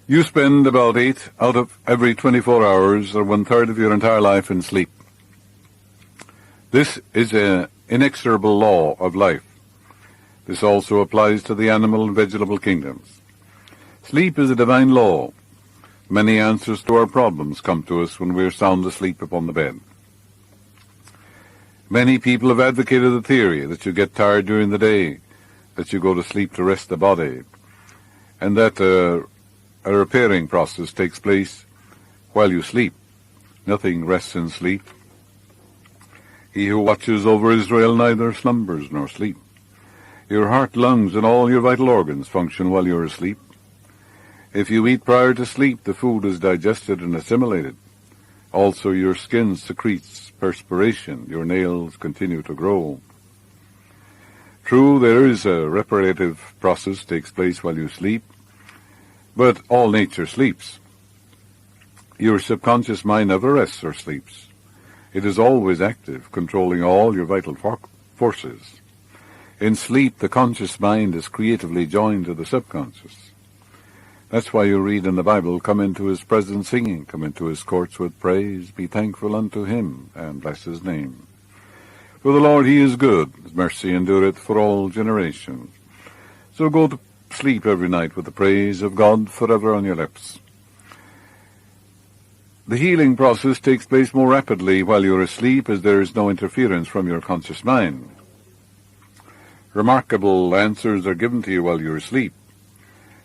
You spend about 8 out of every 24 hours, or 1/3 of your entire life, in sleep. This is an inexorable law of life. This also applies to the animal and vegetable kingdoms. Sleep is a divine law. Many answers to our problems come to us when we are sound asleep upon the bed. Many people have advocated the theory that you get tired during the day, that you go to sleep to rest the body, and that a repairing process takes place while you sleep. Nothing rests in sleep. He who watches over Israel neither slumbers nor sleep. Your heart, lungs, and all your vital organs function while you are asleep. If you eat prior to sleep, the food is digested and assimilated. Also, your skin secretes perspiration. Your nails continue to grow. True, there is a reparative process takes place while you sleep, but all nature sleeps. Your subconscious mind never rests or sleeps. It is always active, controlling all your vital forces. In sleep, the conscious mind is creatively joined to the subconscious. That's why you read in the Bible, come into his presence singing, come into his courts with praise, be thankful unto him, and bless his name. For the Lord, he is good, his mercy endureth for all generations. So go to sleep every night with the praise of God forever on your lips. The healing process takes place more rapidly while you're asleep, as there is no interference from your conscious mind. Remarkable answers are given to you while you're asleep.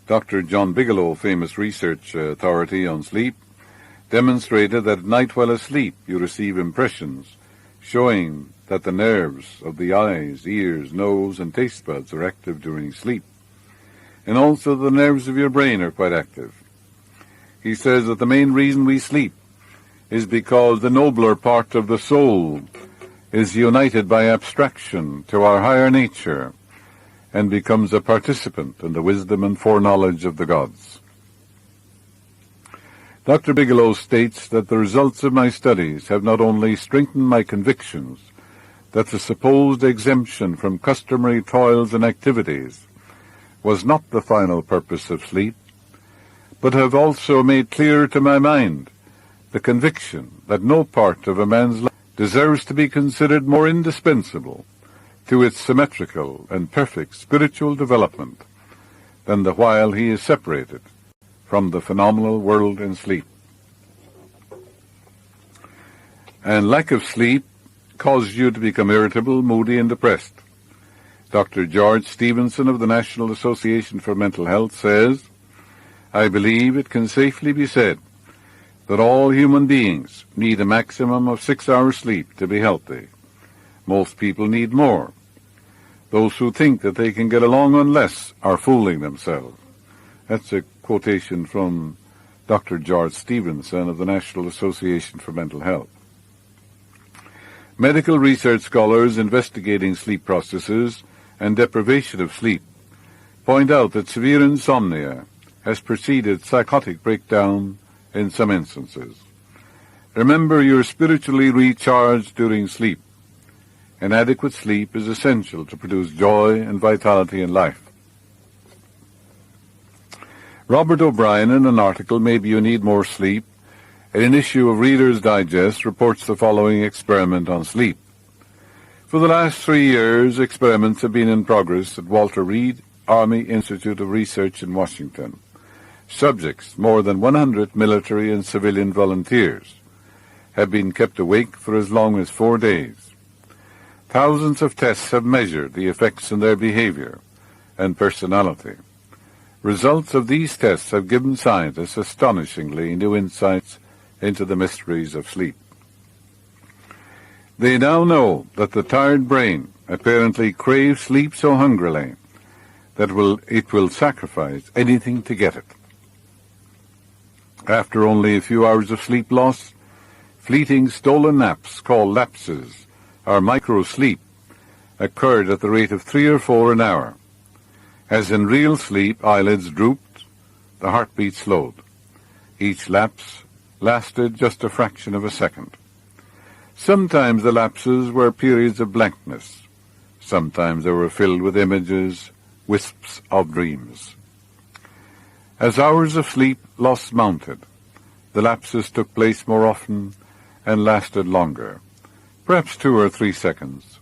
Dr. John Bigelow, famous research authority on sleep, demonstrated that at night while asleep you receive impressions showing that the nerves of the eyes, ears, nose, and taste buds are active during sleep. And also the nerves of your brain are quite active. He says that the main reason we sleep is because the nobler part of the soul is united by abstraction to our higher nature and becomes a participant in the wisdom and foreknowledge of the gods. Dr. Bigelow states that the results of my studies have not only strengthened my convictions that the supposed exemption from customary toils and activities was not the final purpose of sleep, but have also made clear to my mind the conviction that no part of a man's life deserves to be considered more indispensable to its symmetrical and perfect spiritual development than the while he is separated from the phenomenal world in sleep. And lack of sleep causes you to become irritable, moody, and depressed. Dr. George Stevenson of the National Association for Mental Health says, I believe it can safely be said that all human beings need a maximum of 6 hours sleep to be healthy. Most people need more. Those who think that they can get along on less are fooling themselves. That's a quotation from Dr. George Stevenson of the National Association for Mental Health. Medical research scholars investigating sleep processes and deprivation of sleep point out that severe insomnia has preceded psychotic breakdown in some instances. Remember, you're spiritually recharged during sleep, and adequate sleep is essential to produce joy and vitality in life. Robert O'Brien, in an article, Maybe You Need More Sleep, in an issue of Reader's Digest, reports the following experiment on sleep. For the last 3 years, experiments have been in progress at Walter Reed Army Institute of Research in Washington. Subjects, more than 100 military and civilian volunteers, have been kept awake for as long as 4 days. Thousands of tests have measured the effects in their behavior and personality. Results of these tests have given scientists astonishingly new insights into the mysteries of sleep. They now know that the tired brain apparently craves sleep so hungrily that it will sacrifice anything to get it. After only a few hours of sleep loss, fleeting stolen naps called lapses, or micro-sleep, occurred at the rate of 3 or 4 an hour. As in real sleep, eyelids drooped, the heartbeat slowed. Each lapse lasted just a fraction of a second. Sometimes the lapses were periods of blankness. Sometimes they were filled with images, wisps of dreams. As hours of sleep loss mounted, the lapses took place more often and lasted longer, perhaps 2 or 3 seconds.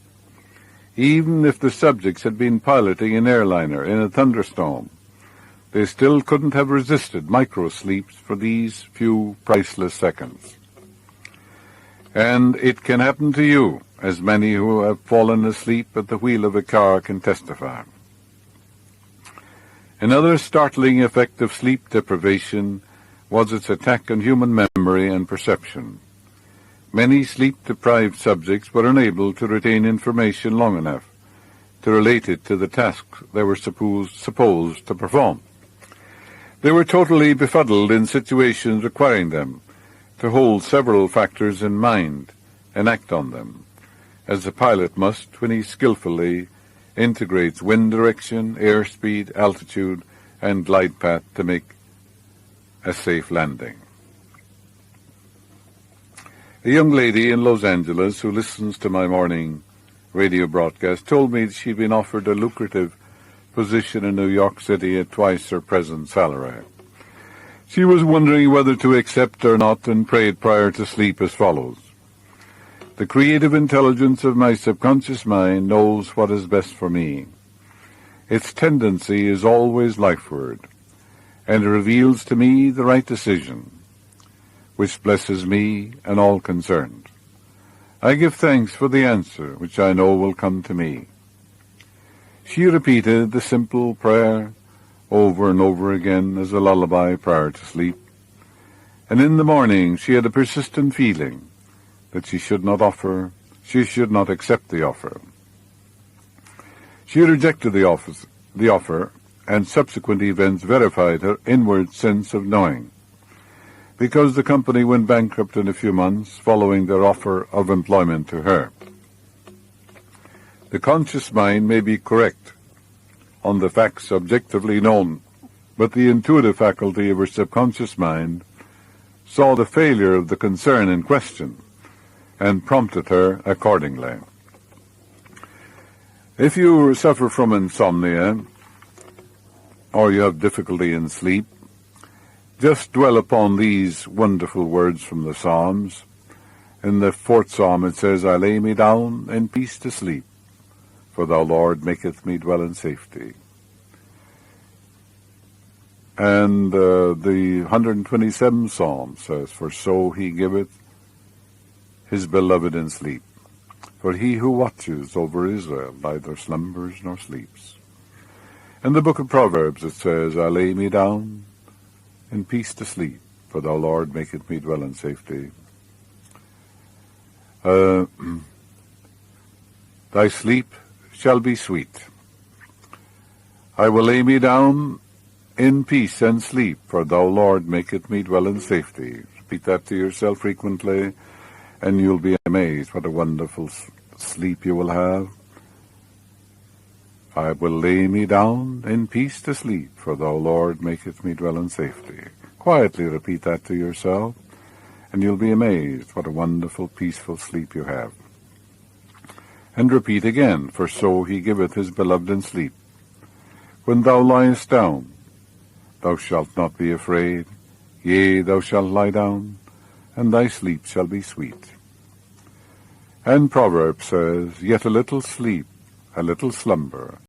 Even if the subjects had been piloting an airliner in a thunderstorm, they still couldn't have resisted micro-sleeps for these few priceless seconds. And it can happen to you, as many who have fallen asleep at the wheel of a car can testify. Another startling effect of sleep deprivation was its attack on human memory and perception. Many sleep-deprived subjects were unable to retain information long enough to relate it to the tasks they were supposed to perform. They were totally befuddled in situations requiring them to hold several factors in mind and act on them, as the pilot must when he skillfully integrates wind direction, airspeed, altitude, and glide path to make a safe landing. A young lady in Los Angeles who listens to my morning radio broadcast told me that she'd been offered a lucrative position in New York City at twice her present salary. She was wondering whether to accept or not and prayed prior to sleep as follows. The creative intelligence of my subconscious mind knows what is best for me. Its tendency is always lifeward, and it reveals to me the right decision, which blesses me and all concerned. I give thanks for the answer, which I know will come to me. She repeated the simple prayer over and over again as a lullaby prior to sleep, and in the morning she had a persistent feeling that she should not accept the offer. She rejected the offer, and subsequent events verified her inward sense of knowing. Because the company went bankrupt in a few months following their offer of employment to her. The conscious mind may be correct on the facts objectively known, but the intuitive faculty of her subconscious mind saw the failure of the concern in question and prompted her accordingly. If you suffer from insomnia or you have difficulty in sleep, just dwell upon these wonderful words from the Psalms. In the 4th Psalm it says, I lay me down in peace to sleep, for thou, Lord, maketh me dwell in safety. And the 127th Psalm says, for so he giveth his beloved in sleep. For he who watches over Israel neither slumbers nor sleeps. In the book of Proverbs it says, I lay me down in peace to sleep, for thou, Lord, maketh me dwell in safety. Thy sleep shall be sweet. I will lay me down in peace and sleep, for thou, Lord, maketh me dwell in safety. Repeat that to yourself frequently, and you'll be amazed what a wonderful sleep you will have. I will lay me down in peace to sleep, for thou, Lord, maketh me dwell in safety. Quietly repeat that to yourself, and you'll be amazed what a wonderful, peaceful sleep you have. And repeat again, for so he giveth his beloved in sleep. When thou liest down, thou shalt not be afraid. Yea, thou shalt lie down, and thy sleep shall be sweet. And Proverbs says, yet a little sleep, a little slumber,